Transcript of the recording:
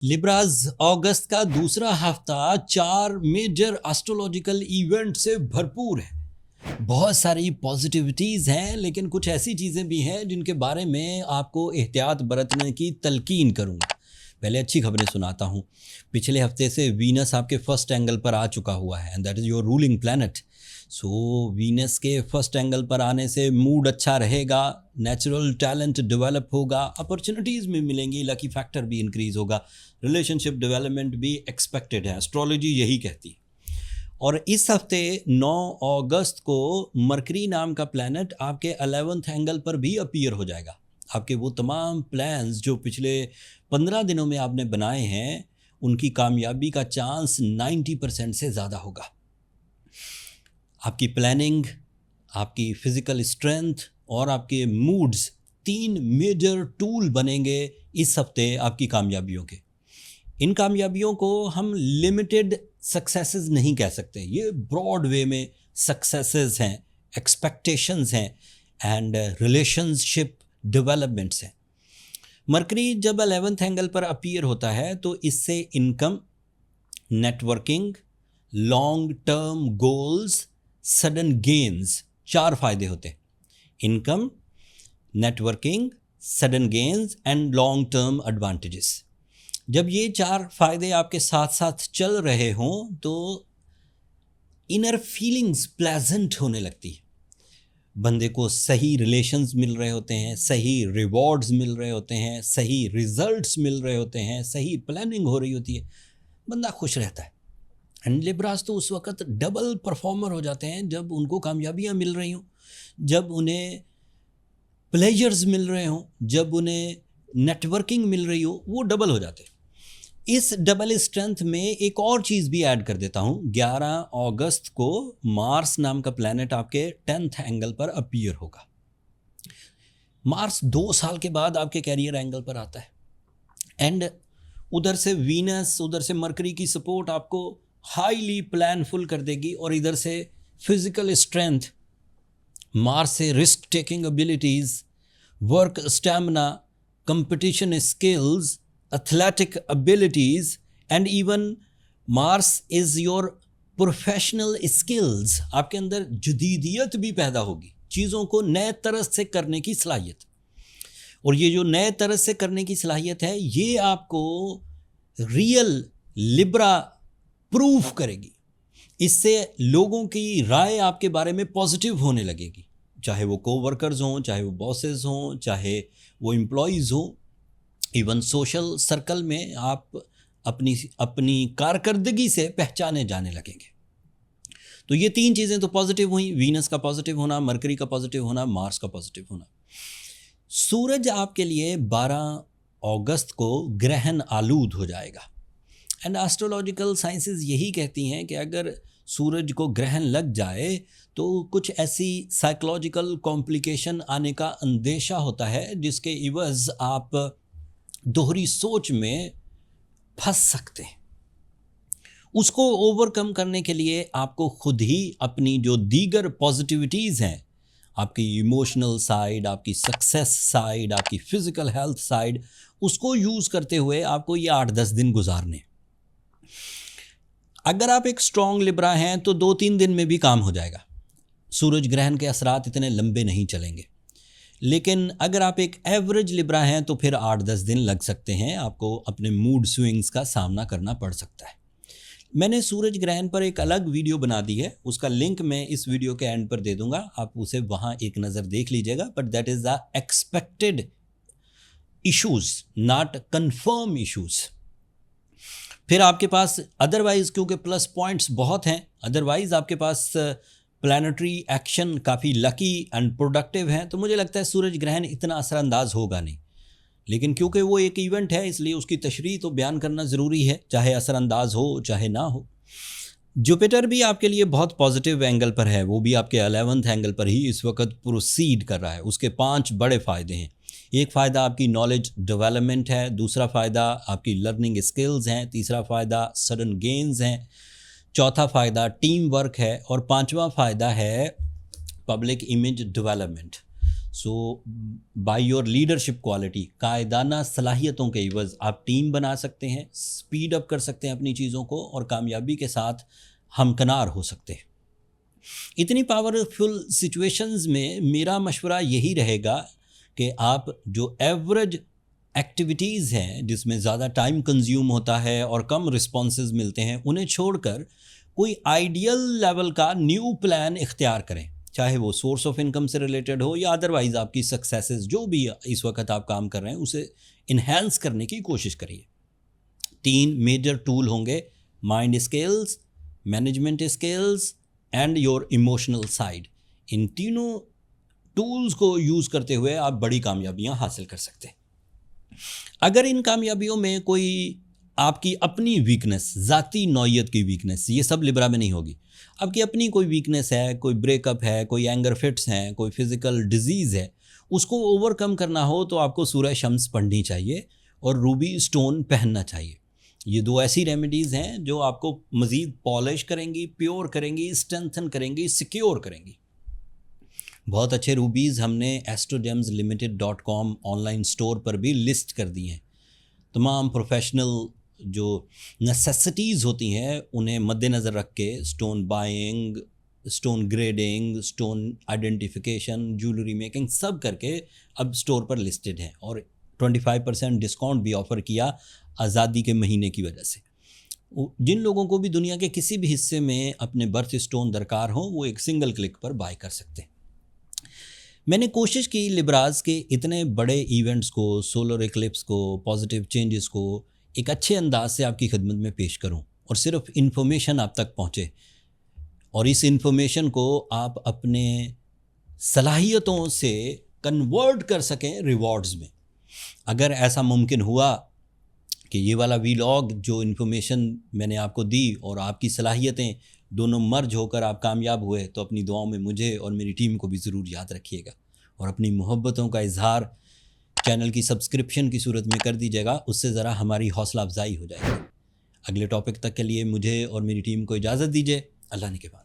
लिब्राज अगस्त का दूसरा हफ्ता 4 मेजर एस्ट्रोलॉजिकल इवेंट से भरपूर है। बहुत सारी पॉजिटिविटीज हैं, लेकिन कुछ ऐसी चीज़ें भी हैं जिनके बारे में आपको एहतियात बरतने की तलकीन करूंगा। पहले अच्छी खबरें सुनाता हूँ। पिछले हफ्ते से वीनस आपके फर्स्ट एंगल पर आ चुका हुआ है and that is your ruling planet. So Venus के फर्स्ट एंगल पर आने से मूड अच्छा रहेगा, नेचुरल टैलेंट डेवलप होगा, अपॉर्चुनिटीज़ भी मिलेंगी, लकी फैक्टर भी इंक्रीज होगा, रिलेशनशिप डेवलपमेंट भी एक्सपेक्टेड है। एस्ट्रोलॉजी यही कहती है। और इस हफ्ते 9 अगस्त को मरकरी नाम का प्लैनेट आपके 11th एंगल पर भी अपीयर हो जाएगा। आपके वो तमाम प्लान्स जो पिछले 15 दिनों में आपने बनाए हैं, उनकी कामयाबी का चांस 90% से ज़्यादा होगा। आपकी प्लानिंग, आपकी फिज़िकल स्ट्रेंथ और आपके मूड्स 3 मेजर टूल बनेंगे इस हफ्ते आपकी कामयाबियों के। इन कामयाबियों को हम लिमिटेड सक्सेसेस नहीं कह सकते, ये ब्रॉड वे में सक्सेसेस हैं, एक्सपेक्टेशंस हैं एंड रिलेशनशिप डेवलपमेंट्स हैं। मरकरी जब 11th एंगल पर अपीयर होता है तो इससे income, networking, long term goals, sudden gains, 4 फायदे होते हैं। Income, networking, sudden gains and long term advantages. जब ये 4 फायदे आपके साथ साथ चल रहे हों तो इनर फीलिंग्स प्लेजेंट होने लगती है। बंदे को सही रिलेशंस मिल रहे होते हैं, सही रिवॉर्ड्स मिल रहे होते हैं, सही रिजल्ट्स मिल रहे होते हैं, सही प्लानिंग हो रही होती है, बंदा खुश रहता है। एंड लिब्रास तो उस वक्त डबल परफॉर्मर हो जाते हैं जब उनको कामयाबियाँ मिल रही हों, जब उन्हें प्लेजर्स मिल रहे हों, जब उन्हें नेटवर्किंग मिल रही हो, वो डबल हो जाते हैं। इस डबल स्ट्रेंथ में एक और चीज़ भी ऐड कर देता हूँ। 11 अगस्त को मार्स नाम का प्लैनेट आपके 10th एंगल पर अपीयर होगा। मार्स 2 साल के बाद आपके कैरियर एंगल पर आता है एंड उधर से वीनस, उधर से मरकरी की सपोर्ट आपको हाईली प्लानफुल कर देगी और इधर से फिजिकल स्ट्रेंथ, मार्स से risk taking abilities, work stamina, competition skills, athletic abilities and even Mars is your professional skills। आपके अंदर जदीदियत भी पैदा होगी, चीज़ों को नए तरह से करने की सलाहियत। और ये जो नए तरह से करने की सलाहियत है, ये आपको रियल लिब्रा प्रूफ करेगी। इससे लोगों की राय आपके बारे में पॉजिटिव होने लगेगी, चाहे वो कोवर्कर्स हों, चाहे वो बॉसेस हों, चाहे वो एम्प्लॉयज़ हों। इवन सोशल सर्कल में आप अपनी कारकर्दगी से पहचाने जाने लगेंगे। तो ये 3 चीज़ें तो पॉजिटिव हुई, वीनस का पॉजिटिव होना, मरकरी का पॉजिटिव होना, मार्स का पॉजिटिव होना। सूरज आपके लिए 12 अगस्त को ग्रहण आलूद हो जाएगा एंड एस्ट्रोलॉजिकल साइंसेस यही कहती हैं कि अगर सूरज को ग्रहण लग जाए तो कुछ ऐसी साइकोलॉजिकल कॉम्प्लिकेशन आने का अंदेशा होता है जिसके इवज़ आप दोहरी सोच में फंस सकते हैं। उसको ओवरकम करने के लिए आपको खुद ही अपनी जो दीगर पॉजिटिविटीज़ हैं, आपकी इमोशनल साइड, आपकी सक्सेस साइड, आपकी फिज़िकल हेल्थ साइड, उसको यूज़ करते हुए आपको ये 8-10 दिन गुजारने। अगर आप एक स्ट्रॉन्ग लिब्रा हैं तो 2-3 दिन में भी काम हो जाएगा। सूरज ग्रहण के असरात इतने लंबे नहीं चलेंगे। लेकिन अगर आप एक एवरेज लिब्रा हैं तो फिर 8-10 दिन लग सकते हैं, आपको अपने मूड स्विंग्स का सामना करना पड़ सकता है। मैंने सूरज ग्रहण पर एक अलग वीडियो बना दी है, उसका लिंक मैं इस वीडियो के एंड पर दे दूंगा, आप उसे वहाँ एक नज़र देख लीजिएगा। But that is the expected issues, not confirm issues. फिर आपके पास अदरवाइज़, क्योंकि प्लस पॉइंट्स बहुत हैं, अदरवाइज़ आपके पास प्लानिटरी एक्शन काफ़ी लकी एंड प्रोडक्टिव हैं, तो मुझे लगता है सूरज ग्रहण इतना असरअंदाज होगा नहीं। लेकिन क्योंकि वो एक इवेंट है, इसलिए उसकी तशरीह तो बयान करना ज़रूरी है, चाहे असरअंदाज हो चाहे ना हो। जुपिटर भी आपके लिए बहुत पॉजिटिव एंगल पर है, वो भी आपके 11th एंगल पर ही इस वक्त प्रोसीड कर रहा है। उसके 5 बड़े फ़ायदे हैं। एक फ़ायदा आपकी नॉलेज डेवलपमेंट है, दूसरा फ़ायदा आपकी लर्निंग स्किल्स हैं, तीसरा फ़ायदा सडन गेन्स हैं, चौथा फ़ायदा टीम वर्क है और 5वां फ़ायदा है public image development. So by your leadership quality, कायदाना सलाहियतों के एवज आप टीम बना सकते हैं, स्पीड अप कर सकते हैं अपनी चीज़ों को और कामयाबी के साथ हमकनार हो सकते हैं। इतनी पावरफुल सिचुएशंस में मेरा मशवरा यही रहेगा कि आप जो एवरेज एक्टिविटीज़ हैं जिसमें ज़्यादा टाइम कंज्यूम होता है और कम रिस्पॉन्सेज मिलते हैं, उन्हें छोड़कर कोई आइडियल लेवल का न्यू प्लान इख्तियार करें, चाहे वो सोर्स ऑफ इनकम से रिलेटेड हो या अदरवाइज आपकी सक्सेसेस जो भी इस वक्त आप काम कर रहे हैं उसे इन्हेंस करने की कोशिश करिए। 3 मेजर टूल होंगे, mind skills, management skills and your emotional side. इन तीनों टूल्स को यूज़ करते हुए आप बड़ी कामयाबियां हासिल कर सकते हैं। अगर इन कामयाबियों में कोई आपकी अपनी वीकनेस, ज़ाती नौइयत की वीकनेस, ये सब लिब्रा में नहीं होगी, आपकी अपनी कोई वीकनेस है, कोई ब्रेकअप है, कोई एंगर फिट्स हैं, कोई फिज़िकल डिजीज़ है, उसको ओवरकम करना हो तो आपको सूरह शम्स पढ़नी चाहिए और रूबी स्टोन पहनना चाहिए। ये 2 ऐसी रेमेडीज़ हैं जो आपको मज़ीद पॉलिश करेंगी, प्योर करेंगी, स्ट्रेंथन करेंगी, सिक्योर करेंगी। बहुत अच्छे रूबीज़ हमने astrogemslimited.com ऑनलाइन स्टोर पर भी लिस्ट कर दी हैं। तमाम प्रोफेशनल जो नेसेसिटीज़ होती हैं उन्हें मद्देनज़र रख के stone buying, stone grading, stone identification, jewellery making सब करके अब स्टोर पर लिस्टेड हैं और 25% डिस्काउंट भी ऑफ़र किया आज़ादी के महीने की वजह से। जिन लोगों को भी दुनिया के किसी भी हिस्से में अपने बर्थ स्टोन दरकार हो वो एक सिंगल क्लिक पर बाय कर सकते हैं। मैंने कोशिश की लिब्राज के इतने बड़े इवेंट्स को, सोलर इक्लिप्स को, पॉजिटिव चेंजेस को एक अच्छे अंदाज से आपकी खिदमत में पेश करूं और सिर्फ इन्फॉर्मेशन आप तक पहुंचे और इस इन्फॉर्मेशन को आप अपने सलाहियतों से कन्वर्ट कर सकें रिवॉर्ड्स में। अगर ऐसा मुमकिन हुआ कि ये वाला वीलॉग जो इन्फॉर्मेशन मैंने आपको दी और आपकी सलाहियतें दोनों मर्ज होकर आप कामयाब हुए, तो अपनी दुआओं में मुझे और मेरी टीम को भी ज़रूर याद रखिएगा और अपनी मोहब्बतों का इजहार चैनल की सब्सक्रिप्शन की सूरत में कर दीजिएगा, उससे ज़रा हमारी हौसला अफजाई हो जाएगी। अगले टॉपिक तक के लिए मुझे और मेरी टीम को इजाज़त दीजिए। अल्लाह ने के बाद।